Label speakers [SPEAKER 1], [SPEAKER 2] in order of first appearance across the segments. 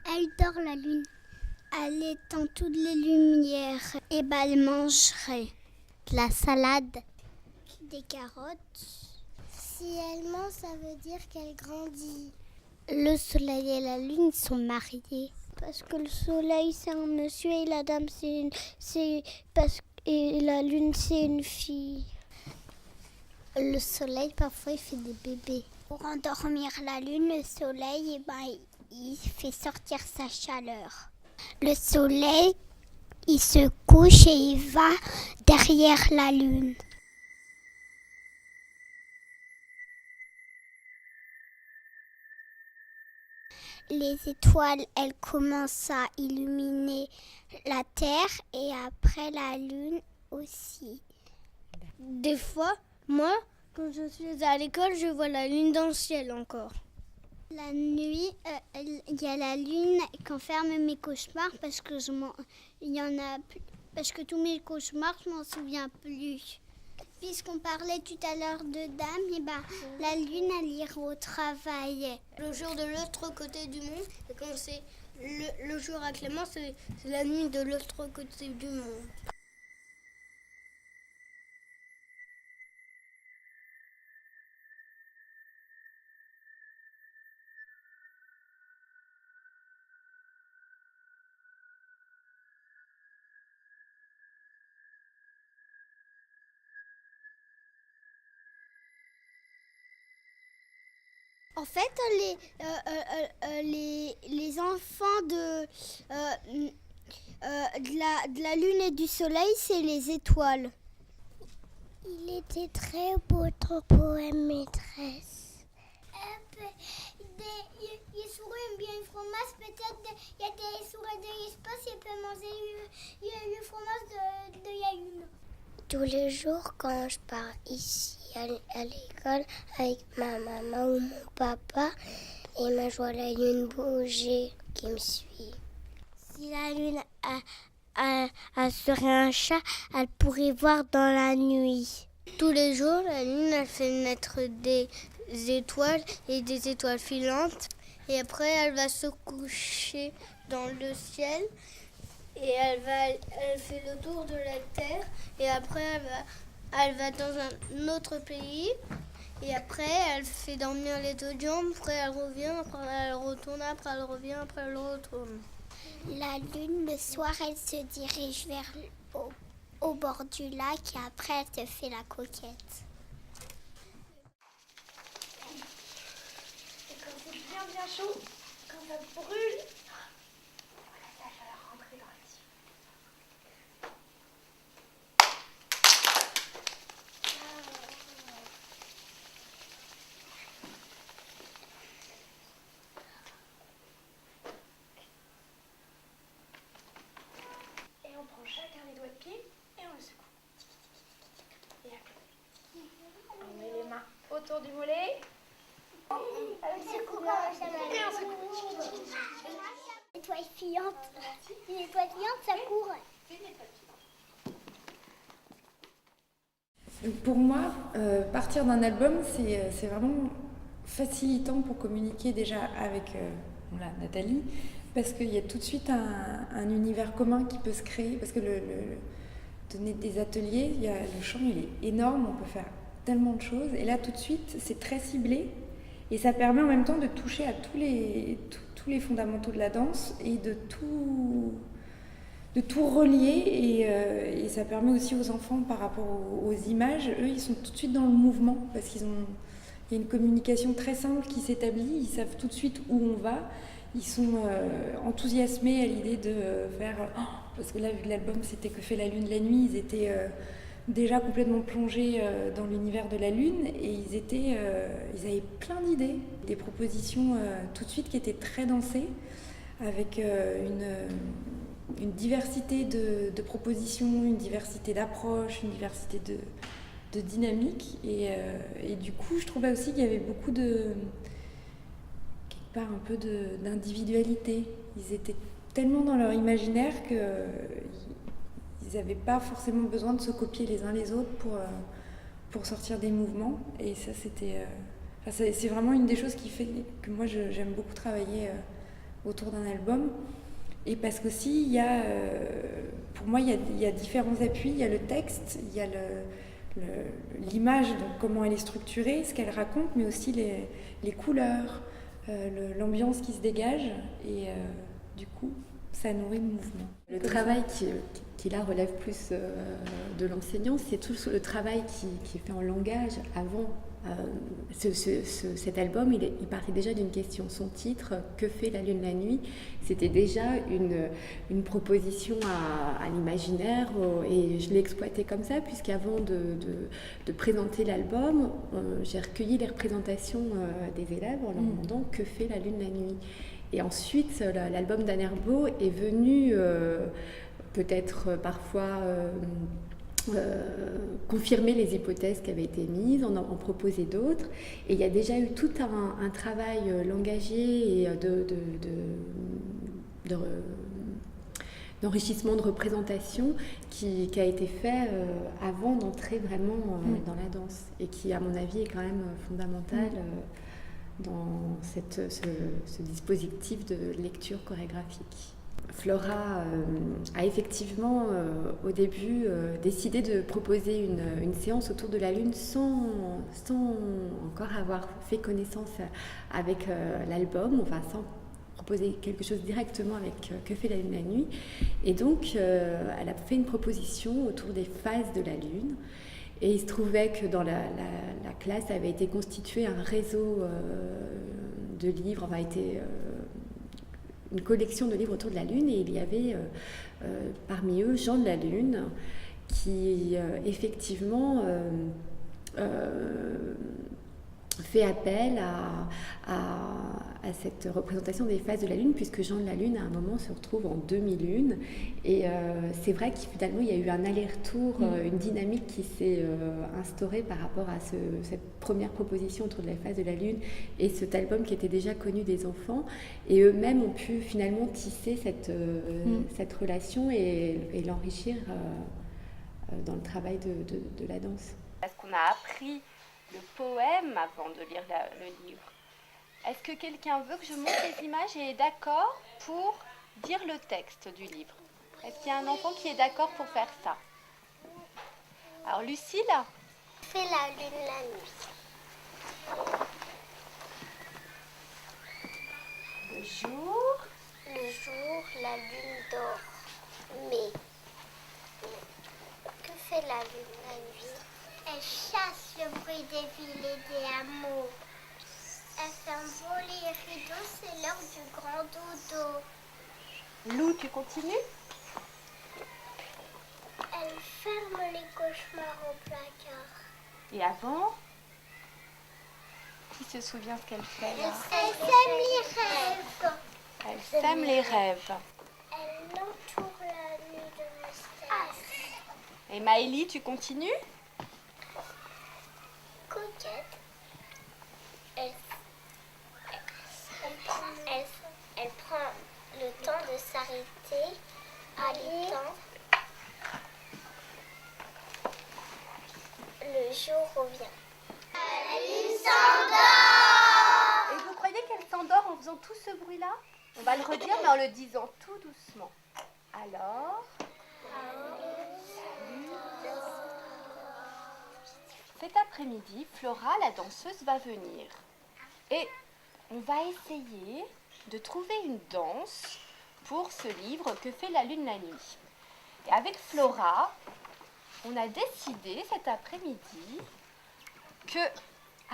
[SPEAKER 1] Elle dort la lune. Elle éteint toutes les lumières. Et elle mangerait de la salade, des carottes. Si elle mange, ça veut dire qu'elle grandit. Le soleil et la lune sont mariés. Parce que le soleil, c'est un monsieur et la dame, et la lune, c'est une fille. Le soleil, parfois, il fait des bébés. Pour endormir la lune, le soleil, il fait sortir sa chaleur. Le soleil, il se couche et il va derrière la lune. Les étoiles, elles commencent à illuminer la Terre et après la Lune aussi. Des fois, moi, quand je suis à l'école, je vois la Lune dans le ciel encore. La nuit, il y a la Lune qui enferme mes cauchemars parce que parce que tous mes cauchemars, je m'en souviens plus. Puisqu'on parlait tout à l'heure de dames, la lune, elle ira au travail. Le jour de l'autre côté du monde, et quand c'est le jour à Clément, c'est la nuit de l'autre côté du monde. En fait, les enfants de la lune et du soleil, c'est les étoiles. Il était très beau ton poème, maîtresse. Les souris aiment bien le fromage, peut-être il y a des souris de l'espace qui peuvent manger le fromage de la lune. Tous les jours, quand je pars ici à l'école avec ma maman ou mon papa, et je vois la lune bouger qui me suit. Si la lune serait un chat, elle pourrait voir dans la nuit. Tous les jours, la lune elle fait naître des étoiles et des étoiles filantes. Et après, elle va se coucher dans le ciel. Et elle fait le tour de la Terre. Et après, elle va dans un autre pays. Et après, elle fait dormir les deux diamants. Après, elle revient. Après, elle retourne. Après, elle revient. Après, elle retourne. La lune, le soir, elle se dirige vers au bord du lac. Et après, elle te fait la coquette.
[SPEAKER 2] Et quand c'est bien chaud, quand ça brûle, la chaleur rentrer dans les yeux. Et on prend chacun les doigts de pied et on le secoue. Et après, on met les mains autour du mollet. Avec ses coups et on secoue.
[SPEAKER 1] L'étoile filante. Une étoile filante, ça court.
[SPEAKER 3] Pour moi, partir d'un album, c'est vraiment facilitant pour communiquer déjà avec Nathalie, parce qu'il y a tout de suite un univers commun qui peut se créer, parce que donner des ateliers, le champ il est énorme, on peut faire tellement de choses, et là tout de suite c'est très ciblé, et ça permet en même temps de toucher à tous les fondamentaux de la danse, et de tout relier, et ça permet aussi aux enfants par rapport aux images, eux ils sont tout de suite dans le mouvement parce qu'il y a une communication très simple qui s'établit, ils savent tout de suite où on va, ils sont enthousiasmés à l'idée de faire, parce que là vu que l'album c'était Que fait la lune la nuit, ils étaient déjà complètement plongés dans l'univers de la lune, et ils avaient plein d'idées, des propositions tout de suite qui étaient très dansées, avec une diversité de propositions, une diversité d'approches, une diversité de dynamiques. Et du coup, je trouvais aussi qu'il y avait beaucoup quelque part un peu d'individualité. Ils étaient tellement dans leur imaginaire qu'ils n'avaient pas forcément besoin de se copier les uns les autres pour sortir des mouvements. Et ça, c'est vraiment une des choses qui fait que moi, j'aime beaucoup travailler autour d'un album. Et parce qu'aussi, il y a, pour moi, il y a différents appuis. Il y a le texte, il y a l'image, donc comment elle est structurée, ce qu'elle raconte, mais aussi les couleurs, l'ambiance qui se dégage. Et du coup, ça nourrit le mouvement.
[SPEAKER 4] Le travail qui là relève plus de l'enseignant, c'est tout le travail qui est fait en langage avant. Cet album, il partait déjà d'une question. Son titre, Que fait la lune la nuit, c'était déjà une proposition à l'imaginaire, et je l'ai exploité comme ça, puisqu'avant de présenter l'album, j'ai recueilli les représentations des élèves en leur demandant que fait la lune la nuit. Et ensuite, l'album d'Anne Herbault est venu peut-être parfois confirmer les hypothèses qui avaient été mises, en proposer d'autres. Et il y a déjà eu tout un travail langagier et d'enrichissement de représentation qui a été fait avant d'entrer vraiment dans la danse, et qui, à mon avis, est quand même fondamental dans ce dispositif de lecture chorégraphique. Flora a effectivement au début décidé de proposer une séance autour de la Lune sans encore avoir fait connaissance avec l'album, enfin sans proposer quelque chose directement avec Que fait la Lune la nuit. Et donc elle a fait une proposition autour des phases de la Lune. Et il se trouvait que dans la classe avait été constitué un réseau de livres, une collection de livres autour de la Lune, et il y avait parmi eux Jean de la Lune, qui effectivement fait appel à cette représentation des phases de la Lune, puisque Jean de la Lune, à un moment, se retrouve en demi-lune. Et c'est vrai qu'il finalement, il y a eu un aller-retour, une dynamique qui s'est instaurée par rapport à cette première proposition autour de la phase de la Lune et cet album qui était déjà connu des enfants. Et eux-mêmes ont pu finalement tisser cette relation et l'enrichir dans le travail de la danse.
[SPEAKER 5] Parce qu'on a appris le poème avant de lire le livre. Est-ce que quelqu'un veut que je montre les images et est d'accord pour dire le texte du livre? Est-ce qu'il y a un enfant qui est d'accord pour faire ça? Alors Lucille,
[SPEAKER 1] Fait la lune la nuit.
[SPEAKER 5] le jour,
[SPEAKER 1] Le jour, la lune dort. Mais que fait la lune la nuit? Elle chasse le bruit des villes et des hameaux. Elle ferme voler les rideaux, c'est l'heure du grand dodo.
[SPEAKER 5] Lou, tu continues?
[SPEAKER 1] Elle ferme les cauchemars au placard.
[SPEAKER 5] Et avant, qui se souvient ce qu'elle fait là?
[SPEAKER 1] Elle sème les rêves.
[SPEAKER 5] Elle sème les rêves.
[SPEAKER 1] Elle entoure la nuit de mystère.
[SPEAKER 5] Et Maëlie, tu continues?
[SPEAKER 1] Coquette. Elle prend le temps de s'arrêter à l'étang. Le jour revient. Elle s'endort.
[SPEAKER 5] Et vous croyez qu'elle s'endort en faisant tout ce bruit-là? On va le redire, mais en le disant tout doucement. Alors, cet après-midi, Flora, la danseuse, va venir. Et on va essayer de trouver une danse pour ce livre Que fait la lune la nuit. Et avec Flora, on a décidé cet après-midi que,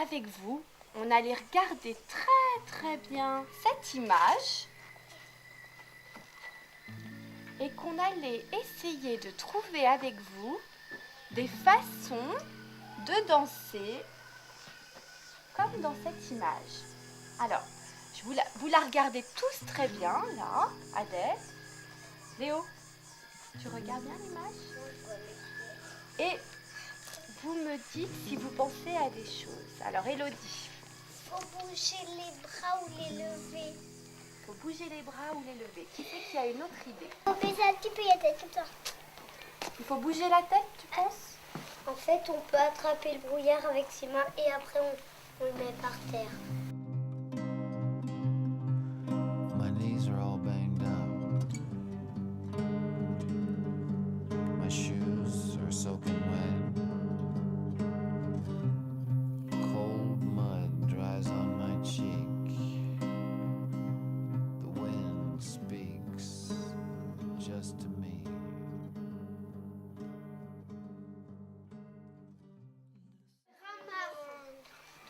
[SPEAKER 5] avec vous, on allait regarder très très bien cette image et qu'on allait essayer de trouver avec vous des façons de danser comme dans cette image. Alors, vous la regardez tous très bien, là, Adès. Léo, tu regardes bien l'image? Et vous me dites si vous pensez à des choses. Alors, Élodie.
[SPEAKER 1] Faut bouger les bras ou les lever.
[SPEAKER 5] Il faut bouger les bras ou les lever. Qui c'est qui a une autre idée?
[SPEAKER 1] Faut baisser un petit peu la tête comme ça.
[SPEAKER 5] Il faut bouger la tête, tu penses?
[SPEAKER 1] En fait, on peut attraper le brouillard avec ses mains et après on le met par terre.
[SPEAKER 6] My knees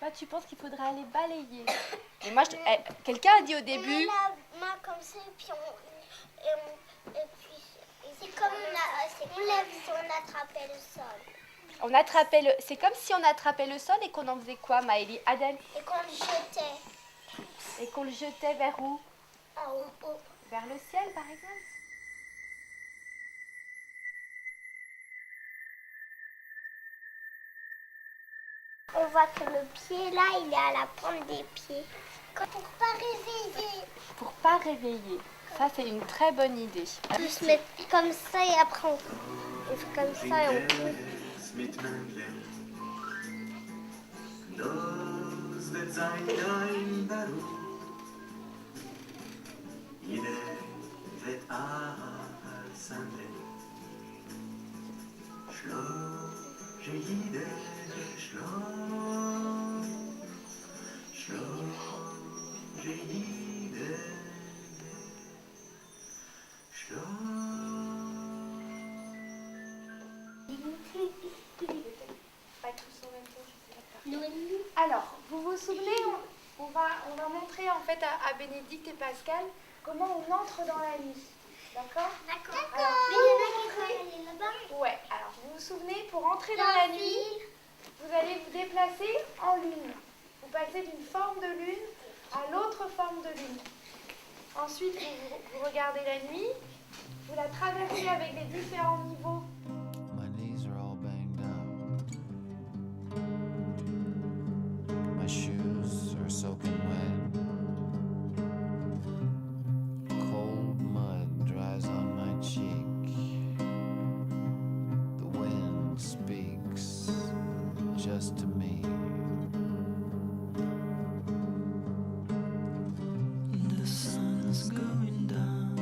[SPEAKER 5] Toi, tu penses qu'il faudrait aller balayer. Mais moi, quelqu'un a dit au
[SPEAKER 1] On
[SPEAKER 5] début...
[SPEAKER 1] met la main comme ça et puis c'est comme on lève si on attrapait le sol.
[SPEAKER 5] On attrapait c'est comme si on attrapait le sol et qu'on en faisait quoi, Maëlie? Adèle?
[SPEAKER 1] Et qu'on le jetait.
[SPEAKER 5] Et qu'on le jetait vers où?
[SPEAKER 1] En haut.
[SPEAKER 5] Vers le ciel, par exemple?
[SPEAKER 1] On voit que le pied là, il est à la pointe des pieds. Pour pas réveiller.
[SPEAKER 5] Pour pas réveiller. Ça, c'est une très bonne idée.
[SPEAKER 1] On se met comme ça et après on fait comme ça et on pousse.
[SPEAKER 6] Mit Männlein. Das wird sein dein Beruf. Jeder wird als Andel. Schloss, jeder Schloss. Schloss, jeder
[SPEAKER 2] Alors, vous vous souvenez, on va montrer en fait à Bénédicte et Pascal comment on entre dans la nuit. D'accord?
[SPEAKER 1] D'accord.
[SPEAKER 2] Alors,
[SPEAKER 1] Mais il y en a qui veulent aller là-bas.
[SPEAKER 2] ouais, alors vous vous souvenez, pour entrer dans la nuit, vous allez vous déplacer en lune. Vous passez d'une forme de lune à l'autre forme de lune. Ensuite, vous regardez la nuit, vous la traversez avec les différents niveaux.
[SPEAKER 7] My knees are all banged up. My shoes are soaking wet. Cold mud dries on my cheek. The wind speaks just to me. The sun's going down.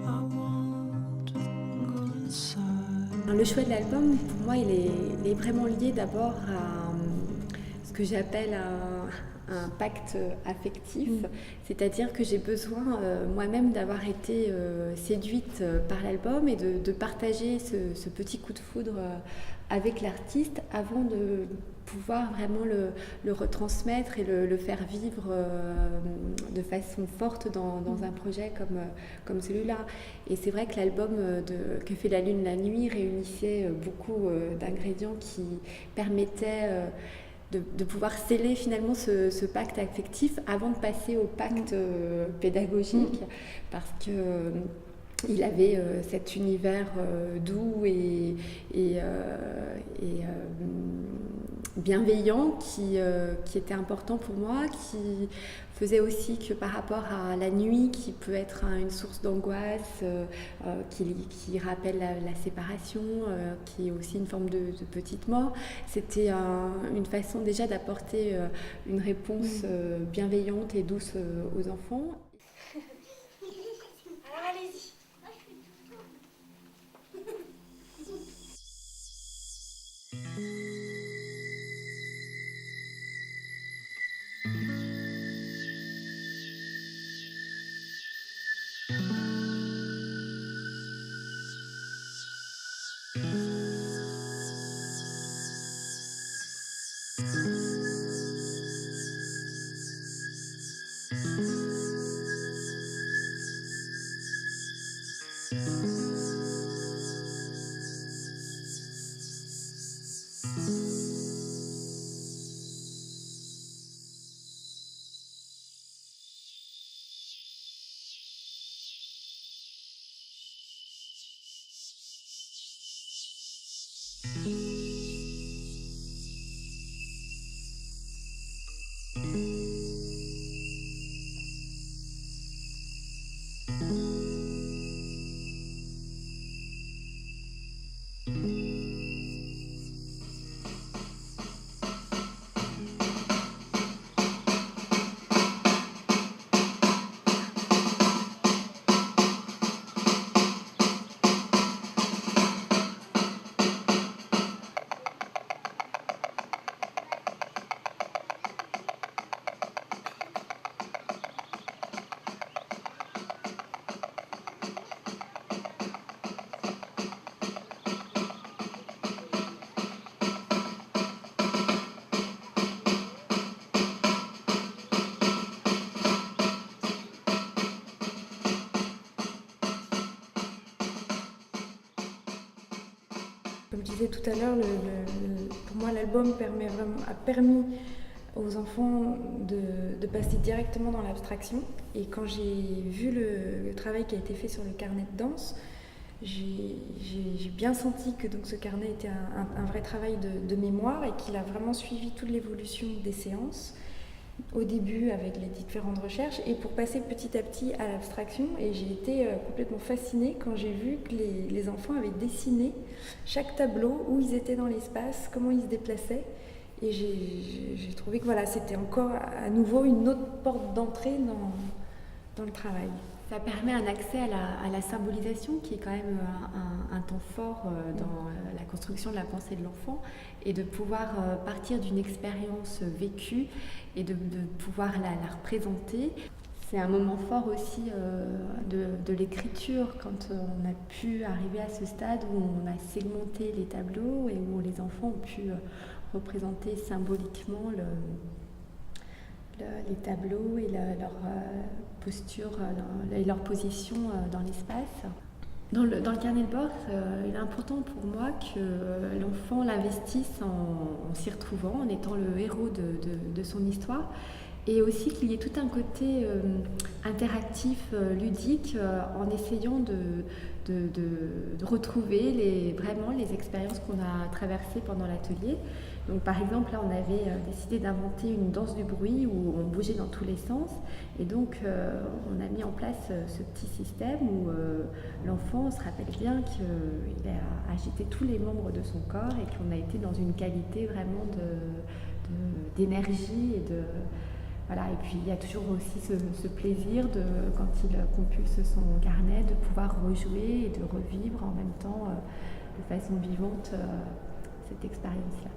[SPEAKER 7] I want to go inside.
[SPEAKER 4] Le choix de l'album, pour moi, il est vraiment lié d'abord à ce que j'appelle un pacte affectif, c'est-à-dire que j'ai besoin moi-même d'avoir été séduite par l'album et de partager ce petit coup de foudre avec l'artiste avant de pouvoir vraiment le retransmettre et le faire vivre de façon forte dans un projet comme celui-là. Et c'est vrai que l'album Que fait la lune la nuit réunissait beaucoup d'ingrédients qui permettaient de pouvoir sceller finalement ce pacte affectif avant de passer au pacte pédagogique, parce que il avait cet univers doux et bienveillant qui était important pour moi, qui faisait aussi que par rapport à la nuit, qui peut être une source d'angoisse, qui rappelle la séparation, qui est aussi une forme de petite mort, c'était une façon déjà d'apporter une réponse bienveillante et douce aux enfants.
[SPEAKER 2] Alors allez-y.
[SPEAKER 3] disais tout à l'heure, pour moi l'album a permis aux enfants de passer directement dans l'abstraction. Et quand j'ai vu le travail qui a été fait sur le carnet de danse, j'ai bien senti que donc, ce carnet était un vrai travail de mémoire et qu'il a vraiment suivi toute l'évolution des séances, au début avec les différentes recherches, et pour passer petit à petit à l'abstraction. Et j'ai été complètement fascinée quand j'ai vu que les enfants avaient dessiné chaque tableau, où ils étaient dans l'espace, comment ils se déplaçaient. Et j'ai trouvé que voilà, c'était encore à nouveau une autre porte d'entrée dans le travail.
[SPEAKER 4] Ça permet un accès à la symbolisation qui est quand même un temps fort dans la construction de la pensée de l'enfant, et de pouvoir partir d'une expérience vécue et de pouvoir la représenter. C'est un moment fort aussi de l'écriture, quand on a pu arriver à ce stade où on a segmenté les tableaux et où les enfants ont pu représenter symboliquement les tableaux et leur posture et leur position dans l'espace. Dans le carnet de bord, il est important pour moi que l'enfant l'investisse en s'y retrouvant, en étant le héros de son histoire, et aussi qu'il y ait tout un côté interactif, ludique, en essayant de retrouver vraiment les expériences qu'on a traversées pendant l'atelier. Donc par exemple, là on avait décidé d'inventer une danse du bruit où on bougeait dans tous les sens, et donc on a mis en place ce petit système où l'enfant se rappelle bien qu'il a agité tous les membres de son corps et qu'on a été dans une qualité vraiment d'énergie et de... Voilà, et puis il y a toujours aussi ce plaisir quand il compulse son carnet, de pouvoir rejouer et de revivre en même temps de façon vivante cette expérience-là.